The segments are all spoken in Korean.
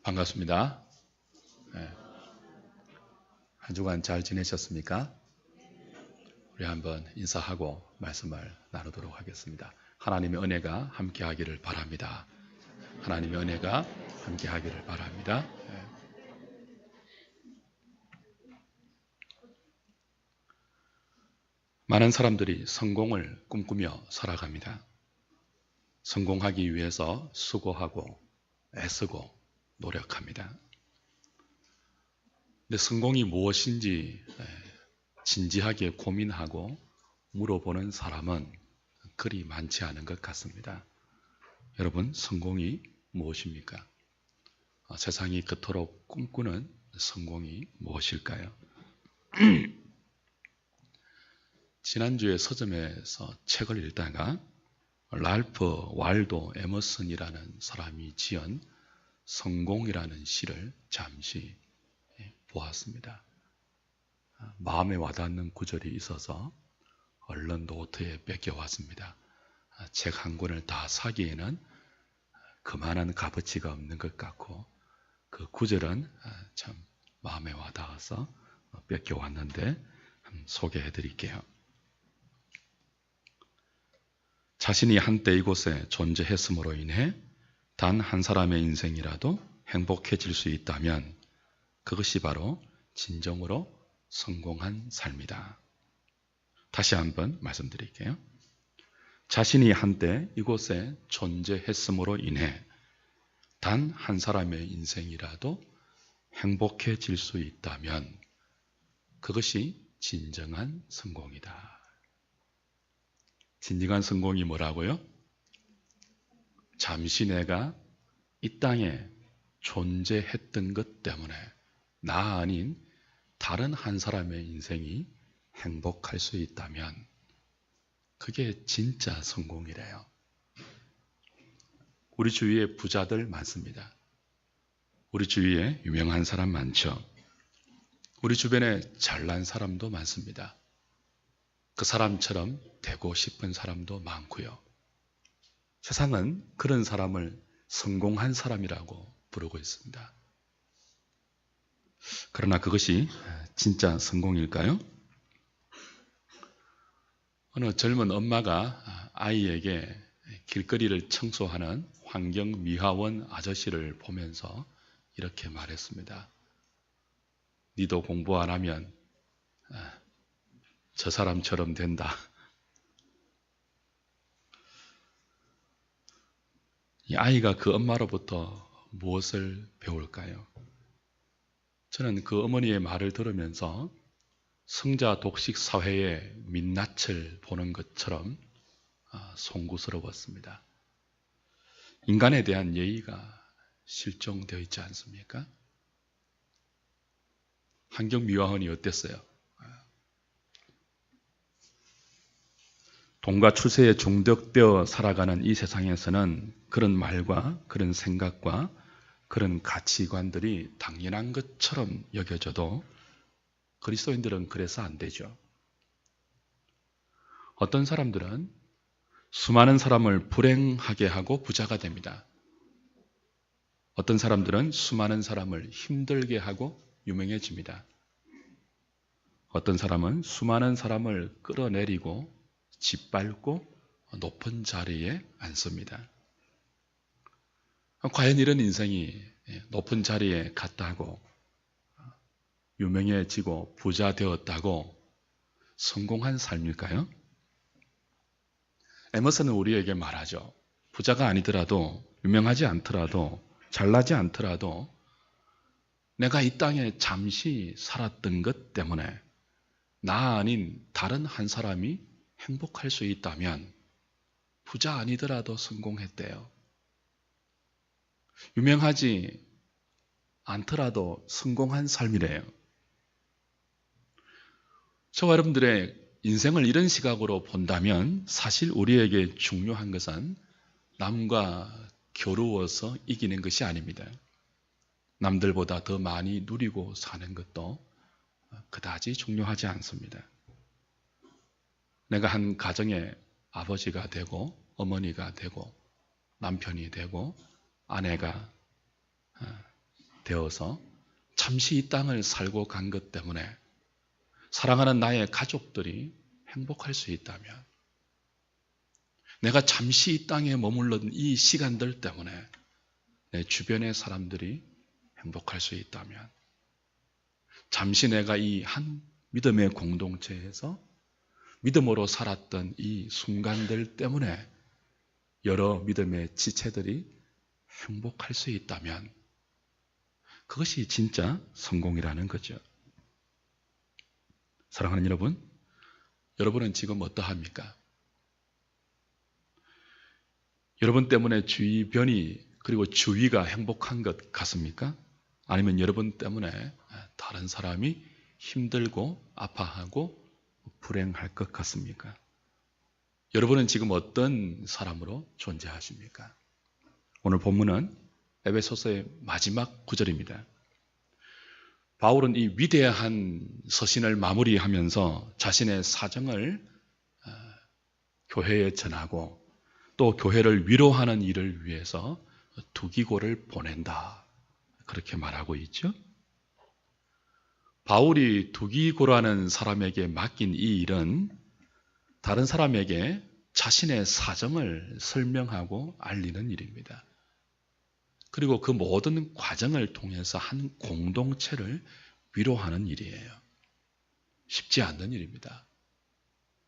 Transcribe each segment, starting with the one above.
반갑습니다. 네, 한 주간 잘 지내셨습니까? 우리 한번 인사하고 말씀을 나누도록 하겠습니다. 하나님의 은혜가 함께 하기를 바랍니다. 하나님의 은혜가 함께 하기를 바랍니다. 많은 사람들이 성공을 꿈꾸며 살아갑니다. 성공하기 위해서 수고하고 애쓰고 노력합니다. 근데 성공이 무엇인지 진지하게 고민하고 물어보는 사람은 그리 많지 않은 것 같습니다. 여러분, 성공이 무엇입니까? 세상이 그토록 꿈꾸는 성공이 무엇일까요? 지난주에 서점에서 책을 읽다가 랄프 waldo 에머슨이라는 사람이 지은 성공이라는 시를 잠시 보았습니다. 마음에 와닿는 구절이 있어서 얼른 노트에 뺏겨왔습니다. 책 한 권을 다 사기에는 그만한 값어치가 없는 것 같고 그 구절은 참 마음에 와닿아서 뺏겨왔는데 소개해 드릴게요. 자신이 한때 이곳에 존재했음으로 인해 단 한 사람의 인생이라도 행복해질 수 있다면 그것이 바로 진정으로 성공한 삶이다. 다시 한번 말씀드릴게요. 자신이 한때 이곳에 존재했음으로 인해 단 한 사람의 인생이라도 행복해질 수 있다면 그것이 진정한 성공이다. 진정한 성공이 뭐라고요? 잠시 내가 이 땅에 존재했던 것 때문에 나 아닌 다른 한 사람의 인생이 행복할 수 있다면 그게 진짜 성공이래요. 우리 주위에 부자들 많습니다. 우리 주위에 유명한 사람 많죠. 우리 주변에 잘난 사람도 많습니다. 그 사람처럼 되고 싶은 사람도 많고요. 세상은 그런 사람을 성공한 사람이라고 부르고 있습니다. 그러나 그것이 진짜 성공일까요? 어느 젊은 엄마가 아이에게 길거리를 청소하는 환경미화원 아저씨를 보면서 이렇게 말했습니다. 니도 공부 안 하면 저 사람처럼 된다. 이 아이가 그 엄마로부터 무엇을 배울까요? 저는 그 어머니의 말을 들으면서 성자 독식 사회의 민낯을 보는 것처럼 송구스러웠습니다. 인간에 대한 예의가 실종되어 있지 않습니까? 환경미화원이 어땠어요? 돈과 추세에 중독되어 살아가는 이 세상에서는 그런 말과 그런 생각과 그런 가치관들이 당연한 것처럼 여겨져도 그리스도인들은 그래서 안 되죠. 어떤 사람들은 수많은 사람을 불행하게 하고 부자가 됩니다. 어떤 사람들은 수많은 사람을 힘들게 하고 유명해집니다. 어떤 사람은 수많은 사람을 끌어내리고 짓밟고 높은 자리에 앉습니다. 과연 이런 인생이 높은 자리에 갔다고 유명해지고 부자 되었다고 성공한 삶일까요? 에머슨은 우리에게 말하죠. 부자가 아니더라도 유명하지 않더라도 잘나지 않더라도 내가 이 땅에 잠시 살았던 것 때문에 나 아닌 다른 한 사람이 행복할 수 있다면 부자 아니더라도 성공했대요. 유명하지 않더라도 성공한 삶이래요. 저와 여러분들의 인생을 이런 시각으로 본다면 사실 우리에게 중요한 것은 남과 겨루어서 이기는 것이 아닙니다. 남들보다 더 많이 누리고 사는 것도 그다지 중요하지 않습니다. 내가 한 가정의 아버지가 되고 어머니가 되고 남편이 되고 아내가 되어서 잠시 이 땅을 살고 간 것 때문에 사랑하는 나의 가족들이 행복할 수 있다면, 내가 잠시 이 땅에 머물렀던 이 시간들 때문에 내 주변의 사람들이 행복할 수 있다면, 잠시 내가 이 한 믿음의 공동체에서 믿음으로 살았던 이 순간들 때문에 여러 믿음의 지체들이 행복할 수 있다면 그것이 진짜 성공이라는 거죠. 사랑하는 여러분, 여러분은 지금 어떠합니까? 여러분 때문에 주변이 그리고 주위가 행복한 것 같습니까? 아니면 여러분 때문에 다른 사람이 힘들고 아파하고 불행할 것 같습니까? 여러분은 지금 어떤 사람으로 존재하십니까? 오늘 본문은 에베소서의 마지막 구절입니다. 바울은 이 위대한 서신을 마무리하면서 자신의 사정을 교회에 전하고 또 교회를 위로하는 일을 위해서 두기고를 보낸다, 그렇게 말하고 있죠. 바울이 두기고라는 사람에게 맡긴 이 일은 다른 사람에게 자신의 사정을 설명하고 알리는 일입니다. 그리고 그 모든 과정을 통해서 한 공동체를 위로하는 일이에요. 쉽지 않는 일입니다.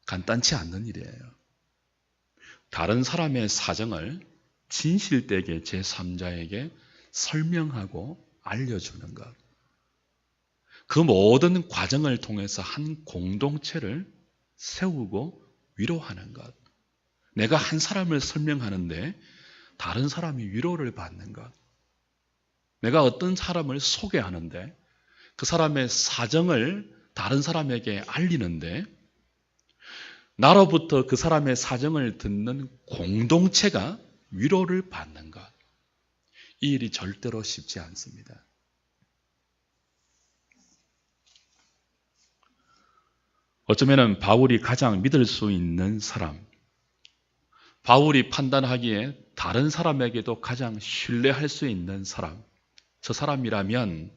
간단치 않는 일이에요. 다른 사람의 사정을 진실되게 제3자에게 설명하고 알려주는 것. 그 모든 과정을 통해서 한 공동체를 세우고 위로하는 것. 내가 한 사람을 설명하는데 다른 사람이 위로를 받는 것. 내가 어떤 사람을 소개하는데 그 사람의 사정을 다른 사람에게 알리는데 나로부터 그 사람의 사정을 듣는 공동체가 위로를 받는 것. 이 일이 절대로 쉽지 않습니다. 어쩌면 바울이 가장 믿을 수 있는 사람, 바울이 판단하기에 다른 사람에게도 가장 신뢰할 수 있는 사람, 저 사람이라면,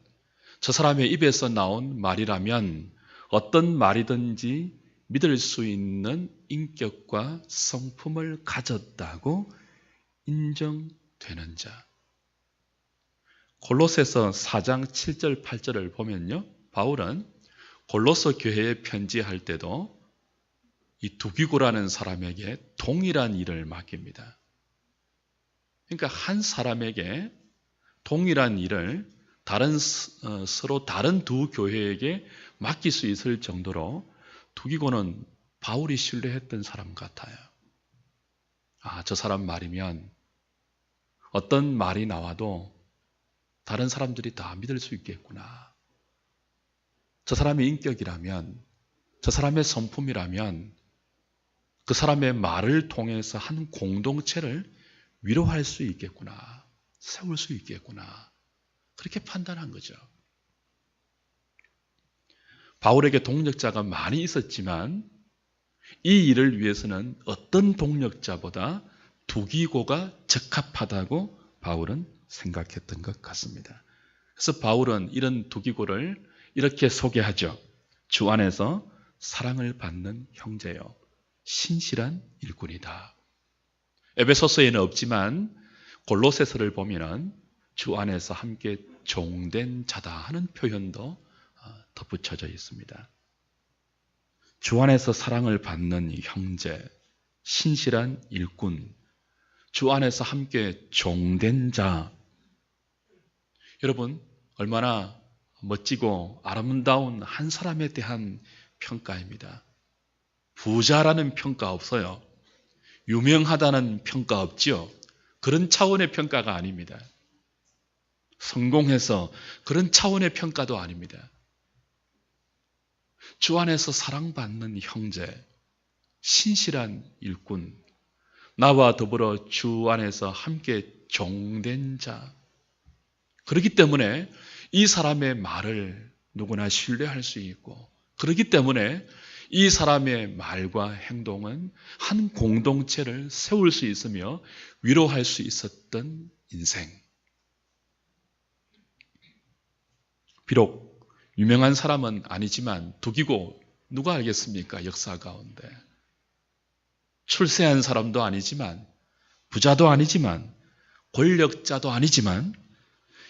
저 사람의 입에서 나온 말이라면 어떤 말이든지 믿을 수 있는 인격과 성품을 가졌다고 인정되는 자. 골로새서 4장 7절 8절을 보면요, 바울은 골로새 교회에 편지할 때도 이 두기고라는 사람에게 동일한 일을 맡깁니다. 그러니까 한 사람에게 동일한 일을 서로 다른 두 교회에게 맡길 수 있을 정도로 두기고는 바울이 신뢰했던 사람 같아요. 저 사람 말이면 어떤 말이 나와도 다른 사람들이 다 믿을 수 있겠구나. 저 사람의 인격이라면, 저 사람의 성품이라면 그 사람의 말을 통해서 한 공동체를 위로할 수 있겠구나. 세울 수 있겠구나. 그렇게 판단한 거죠. 바울에게 동력자가 많이 있었지만 이 일을 위해서는 어떤 동력자보다 두기고가 적합하다고 바울은 생각했던 것 같습니다. 그래서 바울은 이런 두기고를 이렇게 소개하죠. 주 안에서 사랑을 받는 형제요, 신실한 일꾼이다. 에베소서에는 없지만 골로새서를 보면 주 안에서 함께 종된 자다 하는 표현도 덧붙여져 있습니다. 주 안에서 사랑을 받는 형제, 신실한 일꾼, 주 안에서 함께 종된 자. 여러분, 얼마나 멋지고 아름다운 한 사람에 대한 평가입니다. 부자라는 평가 없어요. 유명하다는 평가 없지요. 그런 차원의 평가가 아닙니다. 성공해서 그런 차원의 평가도 아닙니다. 주 안에서 사랑받는 형제, 신실한 일꾼, 나와 더불어 주 안에서 함께 종된 자. 그렇기 때문에 이 사람의 말을 누구나 신뢰할 수 있고, 그렇기 때문에 이 사람의 말과 행동은 한 공동체를 세울 수 있으며 위로할 수 있었던 인생. 비록 유명한 사람은 아니지만 독이고 누가 알겠습니까? 역사 가운데. 출세한 사람도 아니지만 부자도 아니지만 권력자도 아니지만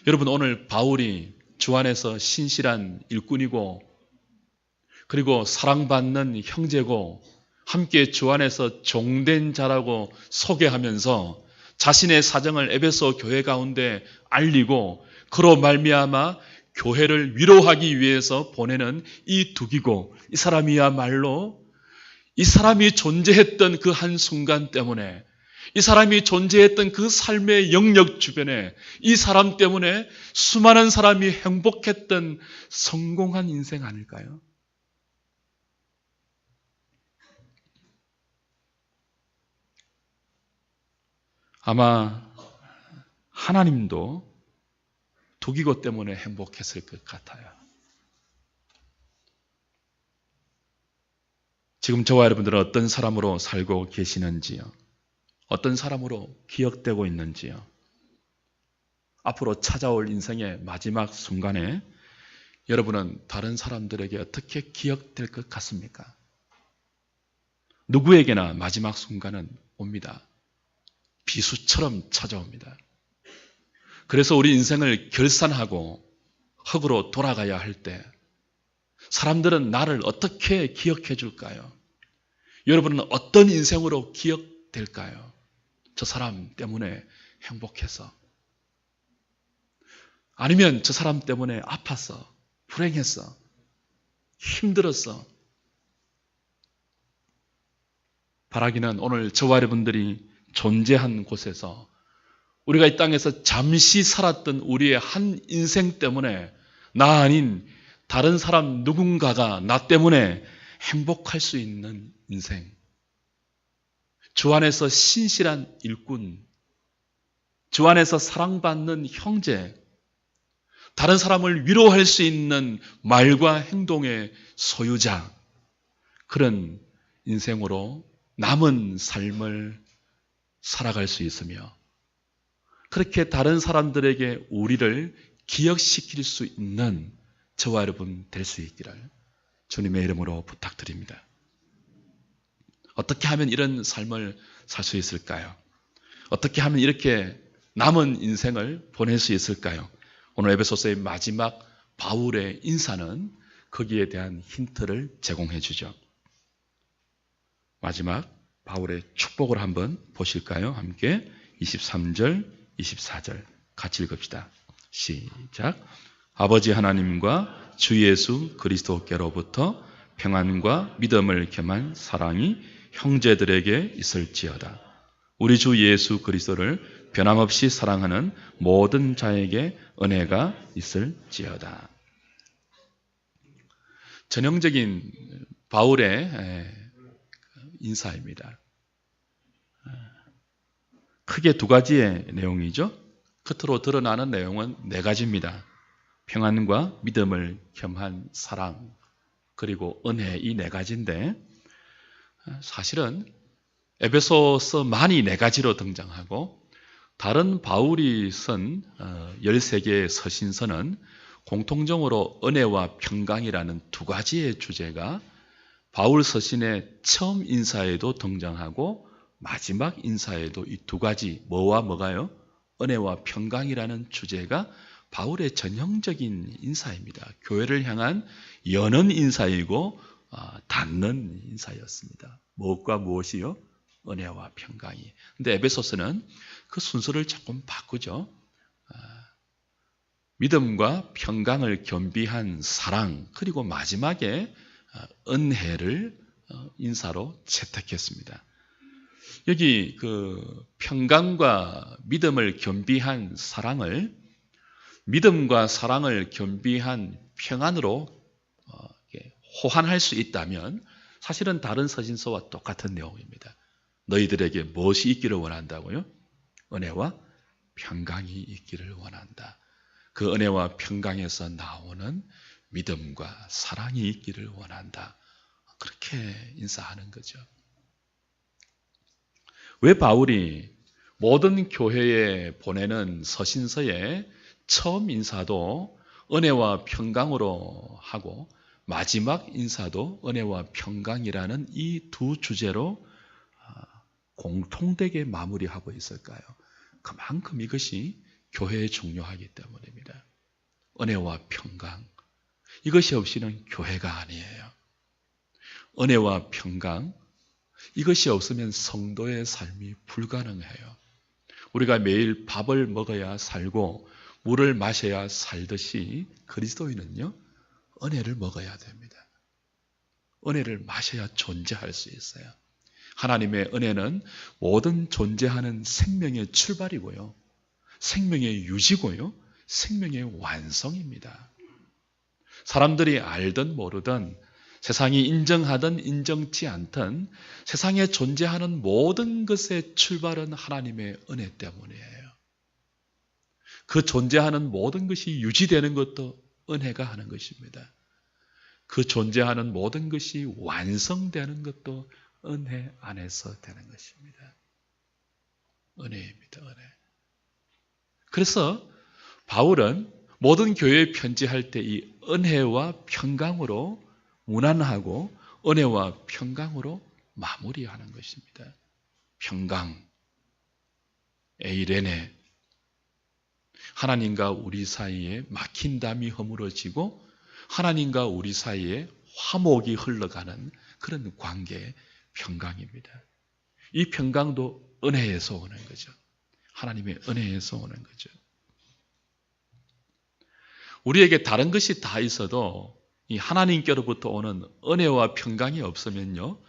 여러분 오늘 바울이 주 안에서 신실한 일꾼이고 그리고 사랑받는 형제고 함께 주 안에서 종된 자라고 소개하면서 자신의 사정을 에베소 교회 가운데 알리고 그로 말미암아 교회를 위로하기 위해서 보내는 이 둑이고 이 사람이야말로 이 사람이 존재했던 그 한순간 때문에 이 사람이 존재했던 그 삶의 영역 주변에 이 사람 때문에 수많은 사람이 행복했던 성공한 인생 아닐까요? 아마 하나님도 독이고 때문에 행복했을 것 같아요. 지금 저와 여러분들은 어떤 사람으로 살고 계시는지요? 어떤 사람으로 기억되고 있는지요? 앞으로 찾아올 인생의 마지막 순간에 여러분은 다른 사람들에게 어떻게 기억될 것 같습니까? 누구에게나 마지막 순간은 옵니다. 비수처럼 찾아옵니다. 그래서 우리 인생을 결산하고 흙으로 돌아가야 할 때 사람들은 나를 어떻게 기억해 줄까요? 여러분은 어떤 인생으로 기억될까요? 저 사람 때문에 행복해서 아니면 저 사람 때문에 아팠어, 불행했어, 힘들었어. 바라기는 오늘 저와 여러분들이 존재한 곳에서 우리가 이 땅에서 잠시 살았던 우리의 한 인생 때문에 나 아닌 다른 사람 누군가가 나 때문에 행복할 수 있는 인생. 주 안에서 신실한 일꾼, 주 안에서 사랑받는 형제, 다른 사람을 위로할 수 있는 말과 행동의 소유자, 그런 인생으로 남은 삶을 살아갈 수 있으며 그렇게 다른 사람들에게 우리를 기억시킬 수 있는 저와 여러분 될 수 있기를 주님의 이름으로 부탁드립니다. 어떻게 하면 이런 삶을 살 수 있을까요? 어떻게 하면 이렇게 남은 인생을 보낼 수 있을까요? 오늘 에베소서의 마지막 바울의 인사는 거기에 대한 힌트를 제공해 주죠. 마지막 바울의 축복을 한번 보실까요? 함께 23절, 24절 같이 읽읍시다. 시작. 아버지 하나님과 주 예수 그리스도께로부터 평안과 믿음을 겸한 사랑이 형제들에게 있을지어다. 우리 주 예수 그리스도를 변함없이 사랑하는 모든 자에게 은혜가 있을지어다. 전형적인 바울의 인사입니다. 크게 두 가지의 내용이죠. 끝으로 드러나는 내용은 네 가지입니다. 평안과 믿음을 겸한 사랑, 그리고 은혜, 이 네 가지인데 사실은 에베소서만이 네 가지로 등장하고 다른 바울이 쓴 13개의 서신서는 공통적으로 은혜와 평강이라는 두 가지의 주제가 바울 서신의 처음 인사에도 등장하고 마지막 인사에도 이 두 가지, 뭐와 뭐가요? 은혜와 평강이라는 주제가 바울의 전형적인 인사입니다. 교회를 향한 여는 인사이고 닫는 인사였습니다. 무엇과 무엇이요? 은혜와 평강이. 근데 에베소서는 그 순서를 조금 바꾸죠. 믿음과 평강을 겸비한 사랑, 그리고 마지막에 은혜를 인사로 채택했습니다. 여기 그 평강과 믿음을 겸비한 사랑을 믿음과 사랑을 겸비한 평안으로 호환할 수 있다면 사실은 다른 서신서와 똑같은 내용입니다. 너희들에게 무엇이 있기를 원한다고요? 은혜와 평강이 있기를 원한다. 그 은혜와 평강에서 나오는 믿음과 사랑이 있기를 원한다. 그렇게 인사하는 거죠. 왜 바울이 모든 교회에 보내는 서신서의 처음 인사도 은혜와 평강으로 하고 마지막 인사도 은혜와 평강이라는 이 두 주제로 공통되게 마무리하고 있을까요? 그만큼 이것이 교회에 중요하기 때문입니다. 은혜와 평강. 이것이 없이는 교회가 아니에요. 은혜와 평강. 이것이 없으면 성도의 삶이 불가능해요. 우리가 매일 밥을 먹어야 살고 물을 마셔야 살듯이 그리스도인은요, 은혜를 먹어야 됩니다. 은혜를 마셔야 존재할 수 있어요. 하나님의 은혜는 모든 존재하는 생명의 출발이고요, 생명의 유지고요, 생명의 완성입니다. 사람들이 알든 모르든 세상이 인정하든 인정치 않든 세상에 존재하는 모든 것의 출발은 하나님의 은혜 때문이에요. 그 존재하는 모든 것이 유지되는 것도 은혜가 하는 것입니다. 그 존재하는 모든 것이 완성되는 것도 은혜 안에서 되는 것입니다. 은혜입니다. 은혜. 그래서 바울은 모든 교회에 편지할 때 이 은혜와 평강으로 무난하고 은혜와 평강으로 마무리하는 것입니다. 평강, 에이레네. 하나님과 우리 사이에 막힌 담이 허물어지고 하나님과 우리 사이에 화목이 흘러가는 그런 관계의 평강입니다. 이 평강도 은혜에서 오는 거죠. 하나님의 은혜에서 오는 거죠. 우리에게 다른 것이 다 있어도 이 하나님께로부터 오는 은혜와 평강이 없으면요,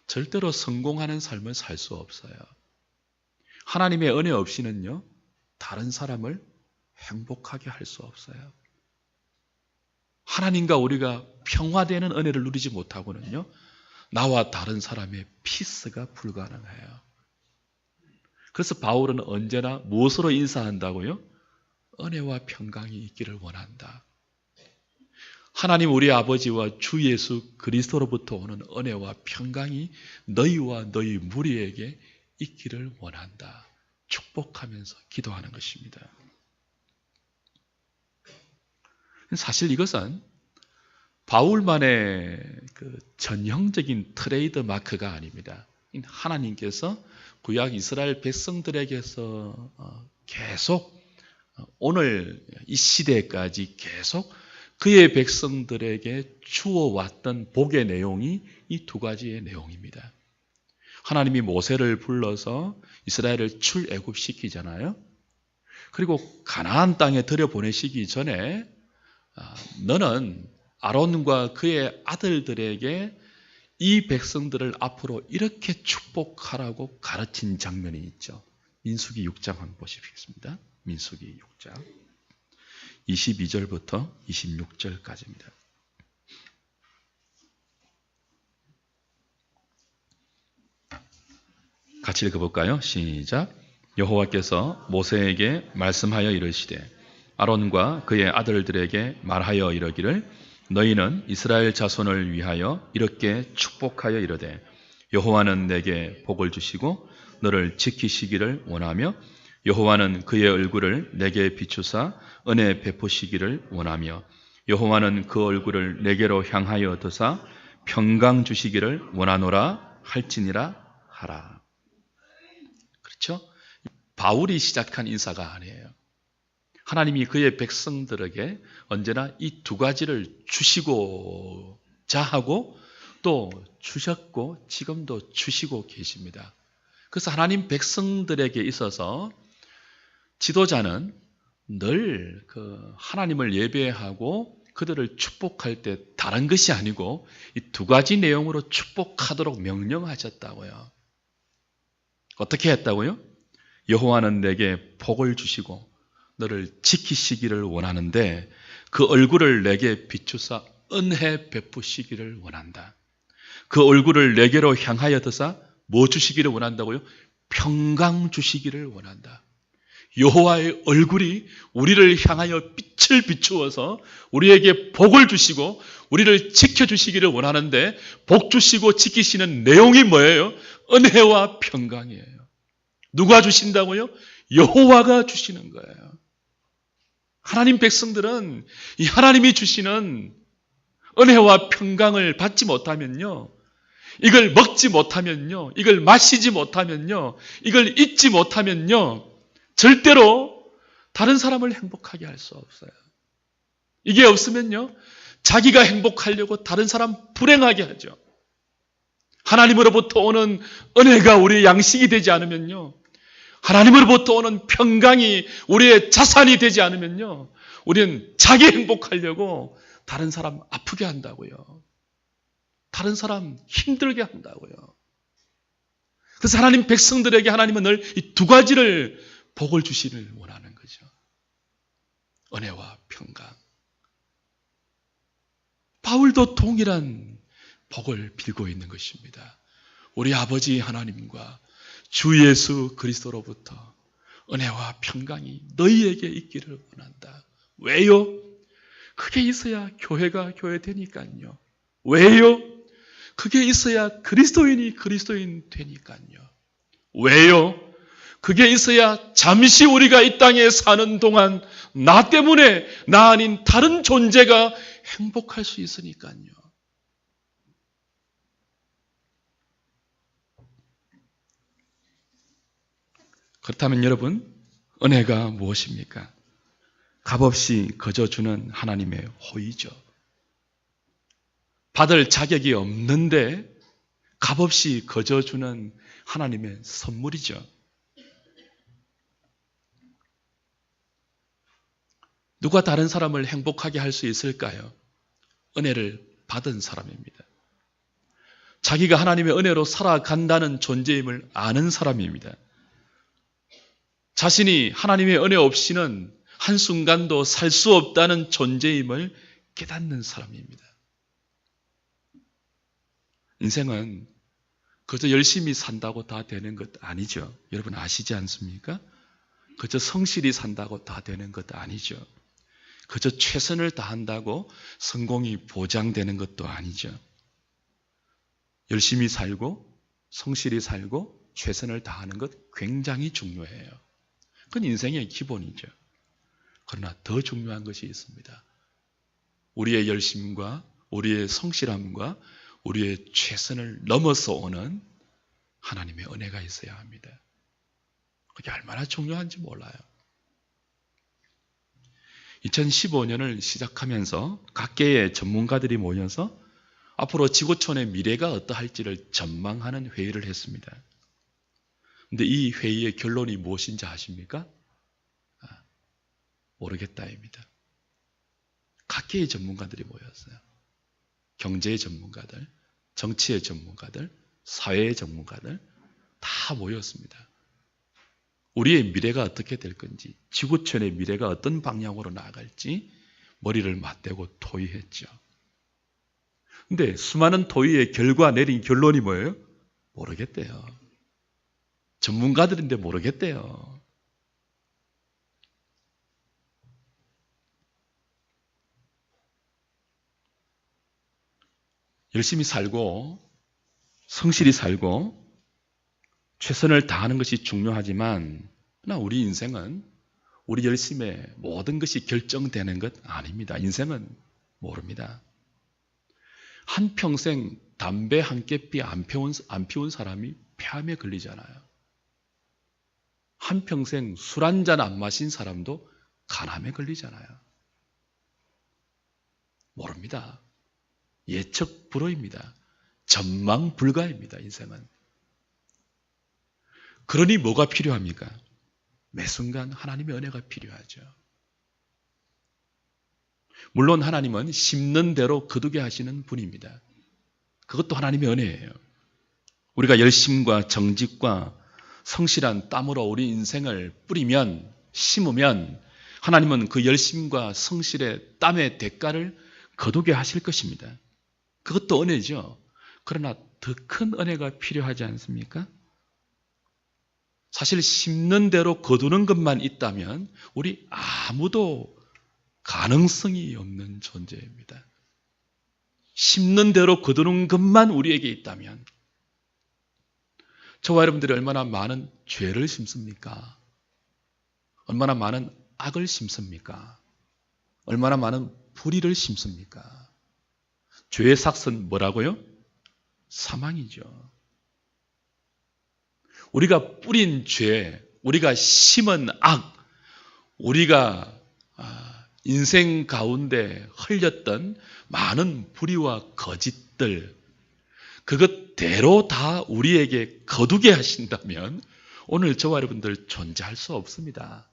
절대로 성공하는 삶을 살 수 없어요. 하나님의 은혜 없이는요, 다른 사람을 행복하게 할 수 없어요. 하나님과 우리가 평화되는 은혜를 누리지 못하고는요, 나와 다른 사람의 피스가 불가능해요. 그래서 바울은 언제나 무엇으로 인사한다고요? 은혜와 평강이 있기를 원한다. 하나님 우리 아버지와 주 예수 그리스도로부터 오는 은혜와 평강이 너희와 너희 무리에게 있기를 원한다. 축복하면서 기도하는 것입니다. 사실 이것은 바울만의 그 전형적인 트레이드 마크가 아닙니다. 하나님께서 구약 이스라엘 백성들에게서 계속 오늘 이 시대까지 계속 그의 백성들에게 주어왔던 복의 내용이 이 두 가지의 내용입니다. 하나님이 모세를 불러서 이스라엘을 출애굽시키잖아요. 그리고 가나안 땅에 들여보내시기 전에 너는 아론과 그의 아들들에게 이 백성들을 앞으로 이렇게 축복하라고 가르친 장면이 있죠. 민수기 6장 한번 보시겠습니다. 민수기 6장 22절부터 26절까지입니다. 같이 읽어볼까요? 시작. 여호와께서 모세에게 말씀하여 이르시되 아론과 그의 아들들에게 말하여 이르기를 너희는 이스라엘 자손을 위하여 이렇게 축복하여 이르되 여호와는 내게 복을 주시고 너를 지키시기를 원하며 여호와는 그의 얼굴을 내게 비추사 은혜 베푸시기를 원하며 여호와는 그 얼굴을 내게로 향하여 드사 평강 주시기를 원하노라 할지니라 하라. 그렇죠? 바울이 시작한 인사가 아니에요. 하나님이 그의 백성들에게 언제나 이 두 가지를 주시고자 하고 또 주셨고 지금도 주시고 계십니다. 그래서 하나님 백성들에게 있어서 지도자는 늘 그 하나님을 예배하고 그들을 축복할 때 다른 것이 아니고 이 두 가지 내용으로 축복하도록 명령하셨다고요. 어떻게 했다고요? 여호와는 내게 복을 주시고 너를 지키시기를 원하는데 그 얼굴을 내게 비추사 은혜 베푸시기를 원한다. 그 얼굴을 내게로 향하여 드사 뭐 주시기를 원한다고요? 평강 주시기를 원한다. 여호와의 얼굴이 우리를 향하여 빛을 비추어서 우리에게 복을 주시고 우리를 지켜주시기를 원하는데 복 주시고 지키시는 내용이 뭐예요? 은혜와 평강이에요. 누가 주신다고요? 여호와가 주시는 거예요. 하나님 백성들은 이 하나님이 주시는 은혜와 평강을 받지 못하면요, 이걸 먹지 못하면요, 이걸 마시지 못하면요, 이걸 잊지 못하면요, 절대로 다른 사람을 행복하게 할 수 없어요. 이게 없으면요, 자기가 행복하려고 다른 사람 불행하게 하죠. 하나님으로부터 오는 은혜가 우리의 양식이 되지 않으면요, 하나님으로부터 오는 평강이 우리의 자산이 되지 않으면요, 우리는 자기 행복하려고 다른 사람 아프게 한다고요. 다른 사람 힘들게 한다고요. 그래서 하나님 백성들에게 하나님은 늘 이 두 가지를 복을 주시를 원하는 거죠. 은혜와 평강. 바울도 동일한 복을 빌고 있는 것입니다. 우리 아버지 하나님과 주 예수 그리스도로부터 은혜와 평강이 너희에게 있기를 원한다. 왜요? 그게 있어야 교회가 교회 되니까요. 왜요? 그게 있어야 그리스도인이 그리스도인 되니까요. 왜요? 그게 있어야 잠시 우리가 이 땅에 사는 동안 나 때문에 나 아닌 다른 존재가 행복할 수 있으니까요. 그렇다면 여러분, 은혜가 무엇입니까? 값없이 거저 주는 하나님의 호의죠. 받을 자격이 없는데 값없이 거저 주는 하나님의 선물이죠. 누가 다른 사람을 행복하게 할 수 있을까요? 은혜를 받은 사람입니다. 자기가 하나님의 은혜로 살아간다는 존재임을 아는 사람입니다. 자신이 하나님의 은혜 없이는 한순간도 살 수 없다는 존재임을 깨닫는 사람입니다. 인생은 그저 열심히 산다고 다 되는 것 아니죠. 여러분 아시지 않습니까? 그저 성실히 산다고 다 되는 것 아니죠. 그저 최선을 다한다고 성공이 보장되는 것도 아니죠. 열심히 살고 성실히 살고 최선을 다하는 것 굉장히 중요해요. 그건 인생의 기본이죠. 그러나 더 중요한 것이 있습니다. 우리의 열심과 우리의 성실함과 우리의 최선을 넘어서 오는 하나님의 은혜가 있어야 합니다. 그게 얼마나 중요한지 몰라요. 2015년을 시작하면서 각계의 전문가들이 모여서 앞으로 지구촌의 미래가 어떠할지를 전망하는 회의를 했습니다. 그런데 이 회의의 결론이 무엇인지 아십니까? 모르겠다입니다. 각계의 전문가들이 모였어요. 경제의 전문가들, 정치의 전문가들, 사회의 전문가들 다 모였습니다. 우리의 미래가 어떻게 될 건지, 지구촌의 미래가 어떤 방향으로 나아갈지 머리를 맞대고 토의했죠. 근데 수많은 토의의 결과 내린 결론이 뭐예요? 모르겠대요. 전문가들인데 모르겠대요. 열심히 살고 성실히 살고 최선을 다하는 것이 중요하지만 우리 인생은 우리 열심에 모든 것이 결정되는 것 아닙니다. 인생은 모릅니다. 한평생 담배 한 깨삐 안 피운 사람이 폐암에 걸리잖아요. 한평생 술 한 잔 안 마신 사람도 간암에 걸리잖아요. 모릅니다. 예측 불허입니다. 전망 불가입니다. 인생은. 그러니 뭐가 필요합니까? 매 순간 하나님의 은혜가 필요하죠. 물론 하나님은 심는 대로 거두게 하시는 분입니다. 그것도 하나님의 은혜예요. 우리가 열심과 정직과 성실한 땀으로 우리 인생을 뿌리면, 심으면 하나님은 그 열심과 성실의 땀의 대가를 거두게 하실 것입니다. 그것도 은혜죠. 그러나 더 큰 은혜가 필요하지 않습니까? 사실 심는 대로 거두는 것만 있다면 우리 아무도 가능성이 없는 존재입니다. 심는 대로 거두는 것만 우리에게 있다면 저와 여러분들이 얼마나 많은 죄를 심습니까? 얼마나 많은 악을 심습니까? 얼마나 많은 불의를 심습니까? 죄의 삭은 뭐라고요? 사망이죠. 우리가 뿌린 죄, 우리가 심은 악, 우리가 인생 가운데 흘렸던 많은 불의와 거짓들, 그것대로 다 우리에게 거두게 하신다면 오늘 저와 여러분들 존재할 수 없습니다.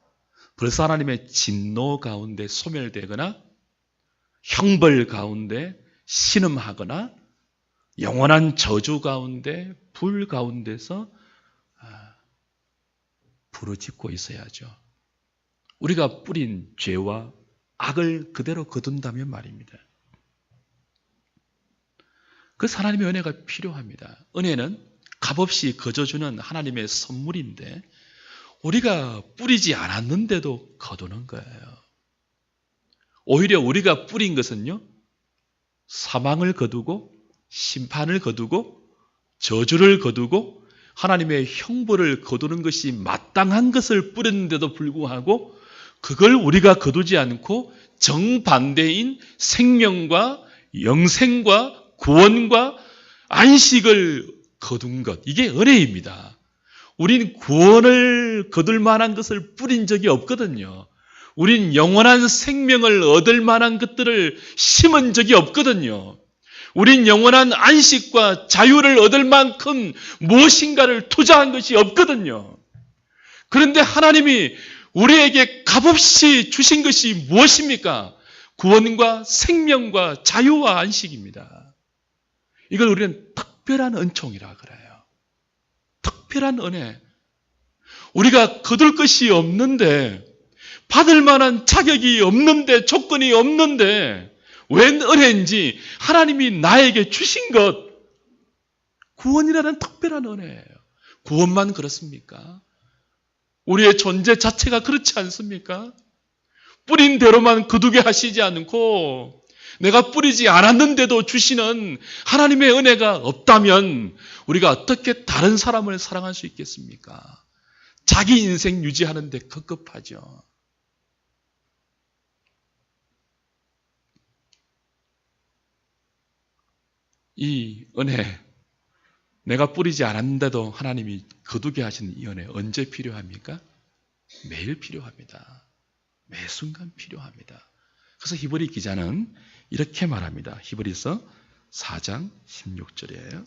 벌써 하나님의 진노 가운데 소멸되거나 형벌 가운데 신음하거나 영원한 저주 가운데 불 가운데서 부르짖고 있어야죠. 우리가 뿌린 죄와 악을 그대로 거둔다면 말입니다. 그래서 하나님의 은혜가 필요합니다. 은혜는 값없이 거저주는 하나님의 선물인데 우리가 뿌리지 않았는데도 거두는 거예요. 오히려 우리가 뿌린 것은요, 사망을 거두고 심판을 거두고 저주를 거두고 하나님의 형벌을 거두는 것이 마땅한 것을 뿌렸는데도 불구하고 그걸 우리가 거두지 않고 정반대인 생명과 영생과 구원과 안식을 거둔 것, 이게 은혜입니다. 우린 구원을 거둘 만한 것을 뿌린 적이 없거든요. 우린 영원한 생명을 얻을 만한 것들을 심은 적이 없거든요. 우린 영원한 안식과 자유를 얻을 만큼 무엇인가를 투자한 것이 없거든요. 그런데 하나님이 우리에게 값없이 주신 것이 무엇입니까? 구원과 생명과 자유와 안식입니다. 이걸 우리는 특별한 은총이라 그래요. 특별한 은혜. 우리가 거둘 것이 없는데, 받을 만한 자격이 없는데, 조건이 없는데 웬 은혜인지 하나님이 나에게 주신 것, 구원이라는 특별한 은혜예요. 구원만 그렇습니까? 우리의 존재 자체가 그렇지 않습니까? 뿌린 대로만 거두게 하시지 않고 내가 뿌리지 않았는데도 주시는 하나님의 은혜가 없다면 우리가 어떻게 다른 사람을 사랑할 수 있겠습니까? 자기 인생 유지하는 데 급급하죠. 이 은혜, 내가 뿌리지 않았는데도 하나님이 거두게 하시는 이 은혜 언제 필요합니까? 매일 필요합니다. 매 순간 필요합니다. 그래서 히브리 기자는 이렇게 말합니다. 히브리서 4장 16절이에요.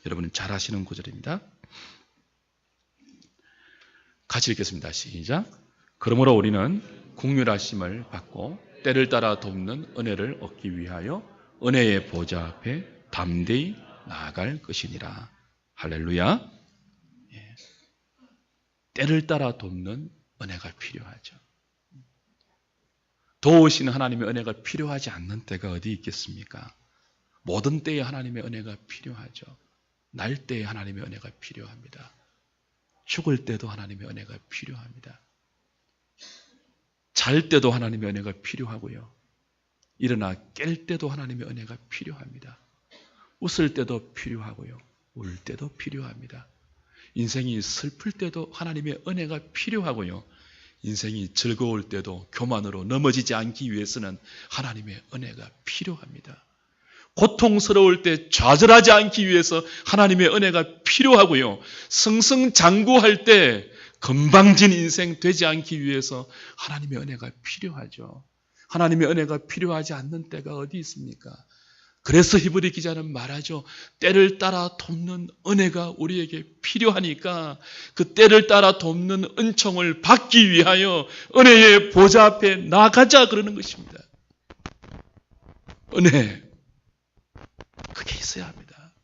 여러분 잘 아시는 구절입니다. 같이 읽겠습니다. 시작. 그러므로 우리는 긍휼하심을 받고 때를 따라 돕는 은혜를 얻기 위하여 은혜의 보좌 앞에 담대히 나아갈 것이니라. 할렐루야. 예. 때를 따라 돕는 은혜가 필요하죠. 도우시는 하나님의 은혜가 필요하지 않는 때가 어디 있겠습니까? 모든 때에 하나님의 은혜가 필요하죠. 날 때에 하나님의 은혜가 필요합니다. 죽을 때도 하나님의 은혜가 필요합니다. 잘 때도 하나님의 은혜가 필요하고요. 일어나 깰 때도 하나님의 은혜가 필요합니다. 웃을 때도 필요하고요. 울 때도 필요합니다. 인생이 슬플 때도 하나님의 은혜가 필요하고요. 인생이 즐거울 때도 교만으로 넘어지지 않기 위해서는 하나님의 은혜가 필요합니다. 고통스러울 때 좌절하지 않기 위해서 하나님의 은혜가 필요하고요. 승승장구할 때 건방진 인생 되지 않기 위해서 하나님의 은혜가 필요하죠. 하나님의 은혜가 필요하지 않는 때가 어디 있습니까? 그래서 히브리 기자는 말하죠. 때를 따라 돕는 은혜가 우리에게 필요하니까 그 때를 따라 돕는 은총을 받기 위하여 은혜의 보좌 앞에 나가자 그러는 것입니다. 은혜, 그게 있어야 합니다.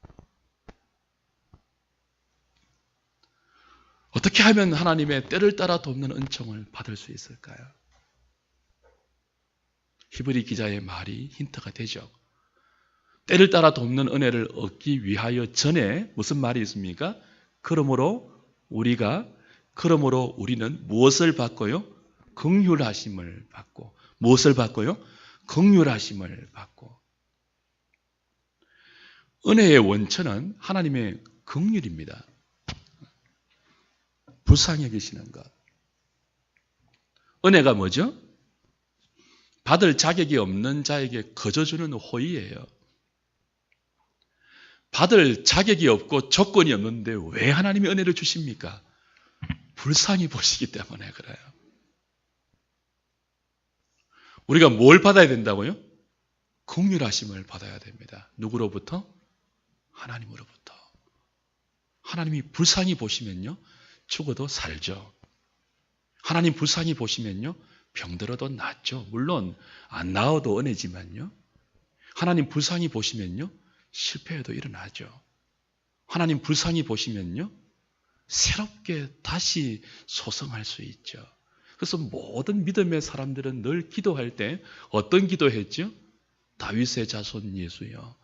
어떻게 하면 하나님의 때를 따라 돕는 은총을 받을 수 있을까요? 히브리 기자의 말이 힌트가 되죠. 때를 따라 돕는 은혜를 얻기 위하여 전에 무슨 말이 있습니까? 그러므로 우리는 무엇을 받고요? 긍휼하심을 받고. 무엇을 받고요? 긍휼하심을 받고. 은혜의 원천은 하나님의 긍휼입니다. 불쌍히 여기시는 것. 은혜가 뭐죠? 받을 자격이 없는 자에게 거저주는 호의예요. 받을 자격이 없고 조건이 없는데 왜 하나님이 은혜를 주십니까? 불쌍히 보시기 때문에 그래요. 우리가 뭘 받아야 된다고요? 긍휼하심을 받아야 됩니다. 누구로부터? 하나님으로부터. 하나님이 불쌍히 보시면요, 죽어도 살죠. 하나님 불쌍히 보시면요, 병들어도 낫죠. 물론 안 나아도 은혜지만요. 하나님 불쌍히 보시면요, 실패해도 일어나죠. 하나님 불쌍히 보시면요, 새롭게 다시 소성할 수 있죠. 그래서 모든 믿음의 사람들은 늘 기도할 때 어떤 기도했죠? 다윗의 자손 예수여,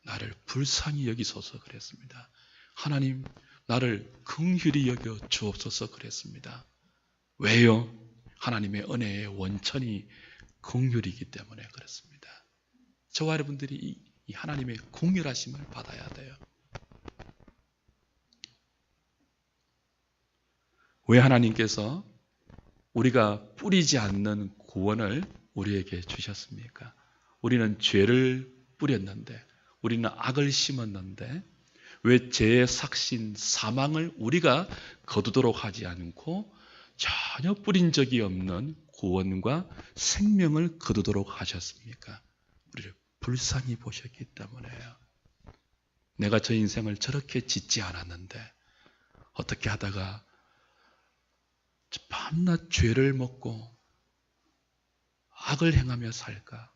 나를 불쌍히 여기소서 그랬습니다. 하나님, 나를 긍휼히 여겨 주옵소서 그랬습니다. 왜요? 하나님의 은혜의 원천이 긍휼이기 때문에 그렇습니다. 저와 여러분들이 이 하나님의 긍휼하심을 받아야 돼요. 왜 하나님께서 우리가 뿌리지 않는 구원을 우리에게 주셨습니까? 우리는 죄를 뿌렸는데, 우리는 악을 심었는데, 왜 죄의 삭신, 사망을 우리가 거두도록 하지 않고 전혀 뿌린 적이 없는 구원과 생명을 거두도록 하셨습니까? 우리를 불쌍히 보셨기 때문에요. 내가 저 인생을 저렇게 짓지 않았는데 어떻게 하다가 밤낮 죄를 먹고 악을 행하며 살까?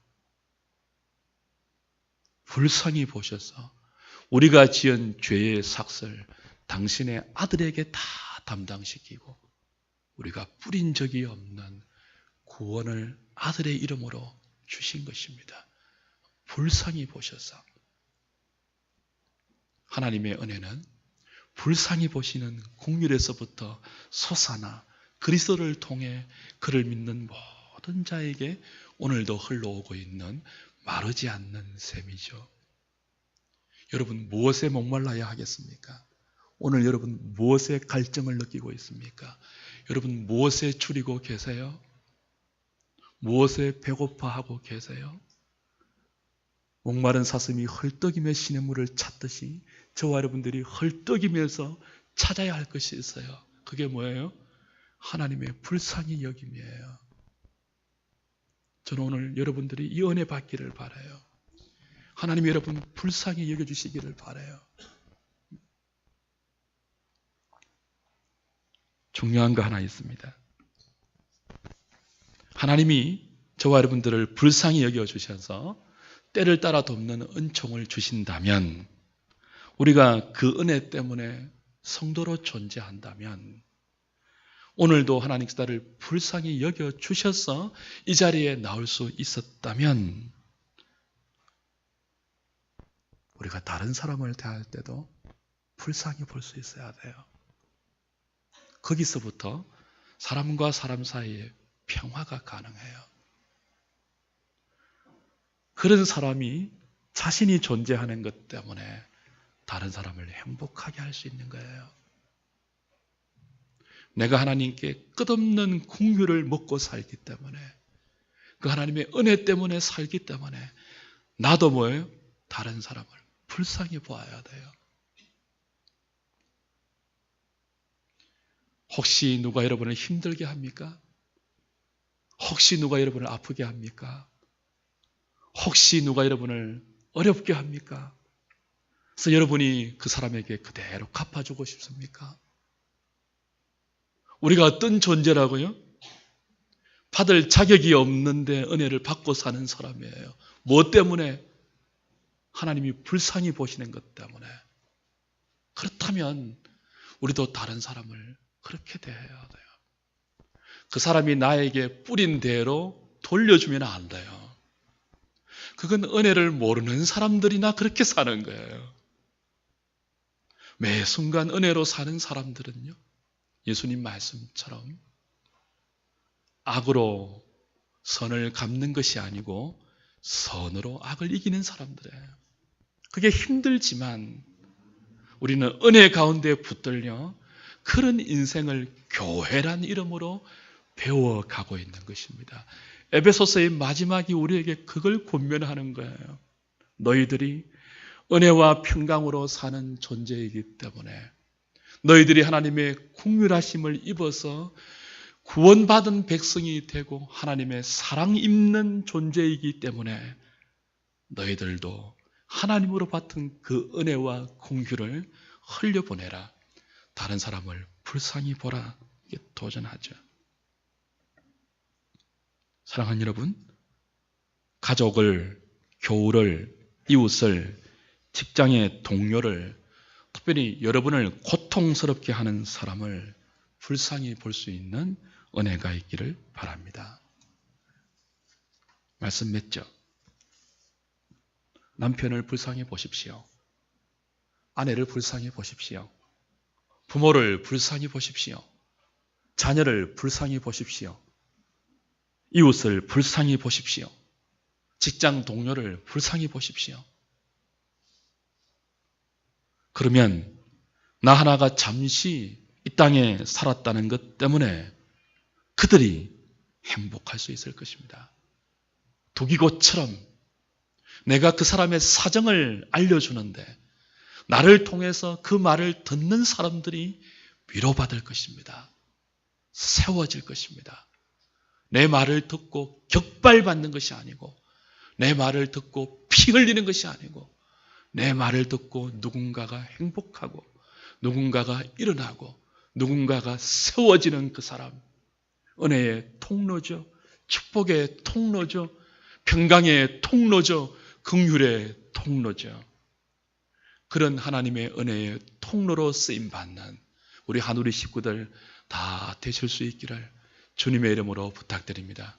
불쌍히 보셔서 우리가 지은 죄의 삭을 당신의 아들에게 다 담당시키고 우리가 뿌린 적이 없는 구원을 아들의 이름으로 주신 것입니다. 불쌍히 보셔서. 하나님의 은혜는 불쌍히 보시는 긍휼에서부터 솟아나 그리스도를 통해 그를 믿는 모든 자에게 오늘도 흘러오고 있는 마르지 않는 셈이죠. 여러분, 무엇에 목말라야 하겠습니까? 오늘 여러분 무엇에 갈증을 느끼고 있습니까? 여러분 무엇에 줄이고 계세요? 무엇에 배고파하고 계세요? 목마른 사슴이 헐떡이며 시냇물을 찾듯이 저와 여러분들이 헐떡이면서 찾아야 할 것이 있어요. 그게 뭐예요? 하나님의 불쌍히 여김이에요. 저는 오늘 여러분들이 이 은혜 받기를 바라요. 하나님이 여러분 불쌍히 여겨주시기를 바라요. 중요한 거 하나 있습니다. 하나님이 저와 여러분들을 불쌍히 여겨주셔서 때를 따라 돕는 은총을 주신다면, 우리가 그 은혜 때문에 성도로 존재한다면, 오늘도 하나님께서 나를 불쌍히 여겨주셔서 이 자리에 나올 수 있었다면, 우리가 다른 사람을 대할 때도 불쌍히 볼 수 있어야 돼요. 거기서부터 사람과 사람 사이에 평화가 가능해요. 그런 사람이 자신이 존재하는 것 때문에 다른 사람을 행복하게 할 수 있는 거예요. 내가 하나님께 끝없는 긍휼을 먹고 살기 때문에, 그 하나님의 은혜 때문에 살기 때문에 나도 뭐예요? 다른 사람을 불쌍히 보아야 돼요. 혹시 누가 여러분을 힘들게 합니까? 혹시 누가 여러분을 아프게 합니까? 혹시 누가 여러분을 어렵게 합니까? 그래서 여러분이 그 사람에게 그대로 갚아주고 싶습니까? 우리가 어떤 존재라고요? 받을 자격이 없는데 은혜를 받고 사는 사람이에요. 무엇 때문에? 하나님이 불쌍히 보시는 것 때문에. 그렇다면 우리도 다른 사람을 그렇게 대해야 돼요. 그 사람이 나에게 뿌린 대로 돌려주면 안 돼요. 그건 은혜를 모르는 사람들이나 그렇게 사는 거예요. 매 순간 은혜로 사는 사람들은요, 예수님 말씀처럼 악으로 선을 갚는 것이 아니고 선으로 악을 이기는 사람들이에요. 그게 힘들지만 우리는 은혜 가운데 붙들려 그런 인생을 교회란 이름으로 배워가고 있는 것입니다. 에베소서의 마지막이 우리에게 그걸 권면하는 거예요. 너희들이 은혜와 평강으로 사는 존재이기 때문에 너희들이 하나님의 긍휼하심을 입어서 구원받은 백성이 되고 하나님의 사랑 입는 존재이기 때문에 너희들도 하나님으로 받은 그 은혜와 긍휼을 흘려보내라. 다른 사람을 불쌍히 보라. 이게 도전하죠. 사랑하는 여러분, 가족을, 교우를, 이웃을, 직장의 동료를, 특별히 여러분을 고통스럽게 하는 사람을 불쌍히 볼 수 있는 은혜가 있기를 바랍니다. 말씀 맺죠? 남편을 불쌍히 보십시오. 아내를 불쌍히 보십시오. 부모를 불쌍히 보십시오. 자녀를 불쌍히 보십시오. 이웃을 불쌍히 보십시오. 직장 동료를 불쌍히 보십시오. 그러면 나 하나가 잠시 이 땅에 살았다는 것 때문에 그들이 행복할 수 있을 것입니다. 두기고처럼 내가 그 사람의 사정을 알려주는데 나를 통해서 그 말을 듣는 사람들이 위로받을 것입니다. 세워질 것입니다. 내 말을 듣고 격발받는 것이 아니고 내 말을 듣고 피 흘리는 것이 아니고 내 말을 듣고 누군가가 행복하고 누군가가 일어나고 누군가가 세워지는 그 사람, 은혜의 통로죠. 축복의 통로죠. 평강의 통로죠. 긍휼의 통로죠. 그런 하나님의 은혜의 통로로 쓰임받는 우리 한우리 식구들 다 되실 수 있기를 주님의 이름으로 부탁드립니다.